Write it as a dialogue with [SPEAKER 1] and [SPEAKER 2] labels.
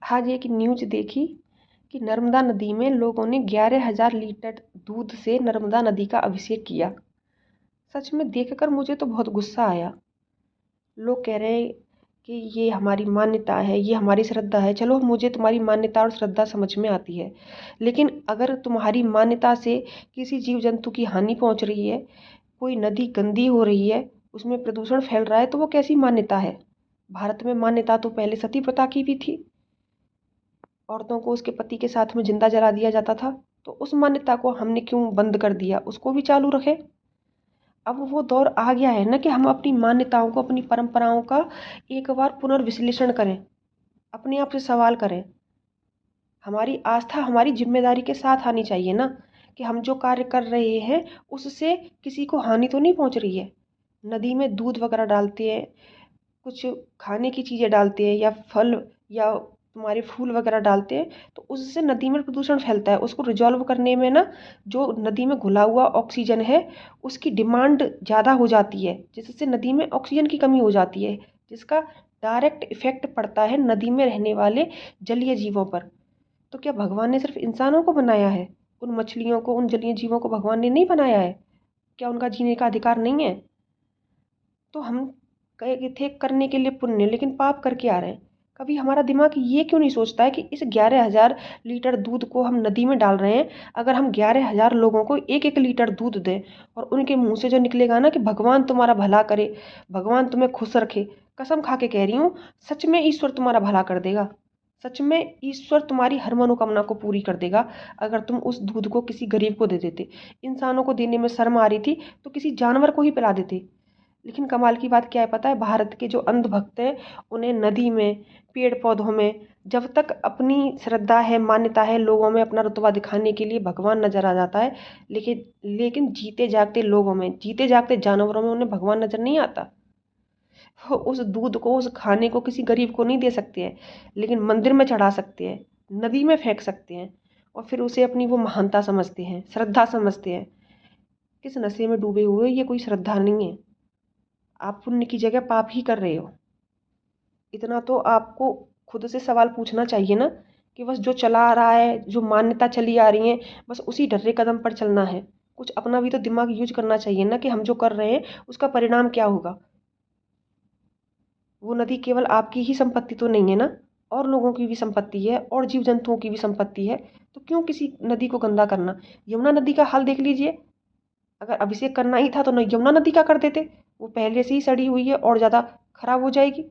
[SPEAKER 1] आज एक न्यूज देखी कि नर्मदा नदी में लोगों ने 11,000 लीटर दूध से नर्मदा नदी का अभिषेक किया। सच में देखकर मुझे तो बहुत गुस्सा आया। लोग कह रहे हैं कि ये हमारी मान्यता है, ये हमारी श्रद्धा है। चलो, मुझे तुम्हारी मान्यता और श्रद्धा समझ में आती है, लेकिन अगर तुम्हारी मान्यता से किसी जीव जंतु की हानि पहुंच रही है, कोई नदी गंदी हो रही है, उसमें प्रदूषण फैल रहा है, तो वो कैसी मान्यता है? भारत में मान्यता तो पहले सती प्रथा की भी थी। औरतों को उसके पति के साथ में जिंदा जला दिया जाता था। तो उस मान्यता को हमने क्यों बंद कर दिया? उसको भी चालू रखे। अब वो दौर आ गया है ना कि हम अपनी मान्यताओं को, अपनी परंपराओं का एक बार पुनर्विश्लेषण करें, अपने आप से सवाल करें। हमारी आस्था हमारी जिम्मेदारी के साथ आनी चाहिए ना, कि हम जो कार्य कर रहे हैं उससे किसी को हानि तो नहीं पहुंच रही है। नदी में दूध वगैरह डालते हैं, कुछ खाने की चीज़ें डालते हैं, या फल या तुम्हारे फूल वगैरह डालते हैं, तो उससे नदी में प्रदूषण फैलता है। उसको रिजॉल्व करने में ना, जो नदी में घुला हुआ ऑक्सीजन है उसकी डिमांड ज़्यादा हो जाती है, जिससे नदी में ऑक्सीजन की कमी हो जाती है, जिसका डायरेक्ट इफेक्ट पड़ता है नदी में रहने वाले जलीय जीवों पर। तो क्या भगवान ने सिर्फ इंसानों को बनाया है? उन मछलियों को, उन जलीय जीवों को भगवान ने नहीं बनाया है? क्या उनका जीने का अधिकार नहीं है? तो हम गए थे करने के लिए पुण्य, लेकिन पाप करके आ रहे हैं। कभी हमारा दिमाग ये क्यों नहीं सोचता है कि इस 11,000 लीटर दूध को हम नदी में डाल रहे हैं, अगर हम 11,000 लोगों को एक एक लीटर दूध दें, और उनके मुंह से जो निकलेगा ना कि भगवान तुम्हारा भला करे, भगवान तुम्हें खुश रखे, कसम खा के कह रही हूँ, सच में ईश्वर तुम्हारा भला कर देगा। सच में ईश्वर तुम्हारी हर मनोकामना को पूरी कर देगा। अगर तुम उस दूध को किसी गरीब को दे देते। इंसानों को देने में शर्म आ रही थी तो किसी जानवर को ही पिला देते। लेकिन कमाल की बात क्या है पता है? भारत के जो अंधभक्त हैं, उन्हें नदी में, पेड़ पौधों में, जब तक अपनी श्रद्धा है, मान्यता है, लोगों में अपना रुतबा दिखाने के लिए भगवान नजर आ जाता है। लेकिन लेकिन जीते जागते लोगों में, जीते जागते जानवरों में उन्हें भगवान नजर नहीं आता। वो उस दूध को, उस खाने को किसी गरीब को नहीं दे सकते हैं, लेकिन मंदिर में चढ़ा सकते हैं, नदी में फेंक सकते हैं, और फिर उसे अपनी वो महानता समझते हैं, श्रद्धा समझते हैं। किस नशे में डूबे हुए, ये कोई श्रद्धा नहीं है। आप पुण्य की जगह पाप ही कर रहे हो। इतना तो आपको खुद से सवाल पूछना चाहिए ना, कि बस जो चला आ रहा है, जो मान्यता चली आ रही है, बस उसी ढर्रे कदम पर चलना है। कुछ अपना भी तो दिमाग यूज करना चाहिए ना, कि हम जो कर रहे हैं उसका परिणाम क्या होगा। वो नदी केवल आपकी ही संपत्ति तो नहीं है ना, और लोगों की भी संपत्ति है, और जीव जंतुओं की भी संपत्ति है। तो क्यों किसी नदी को गंदा करना? यमुना नदी का हाल देख लीजिए। अगर अभिषेक करना ही था तो न यमुना नदी का कर देते। वो पहले से ही सड़ी हुई है और ज़्यादा खराब हो जाएगी।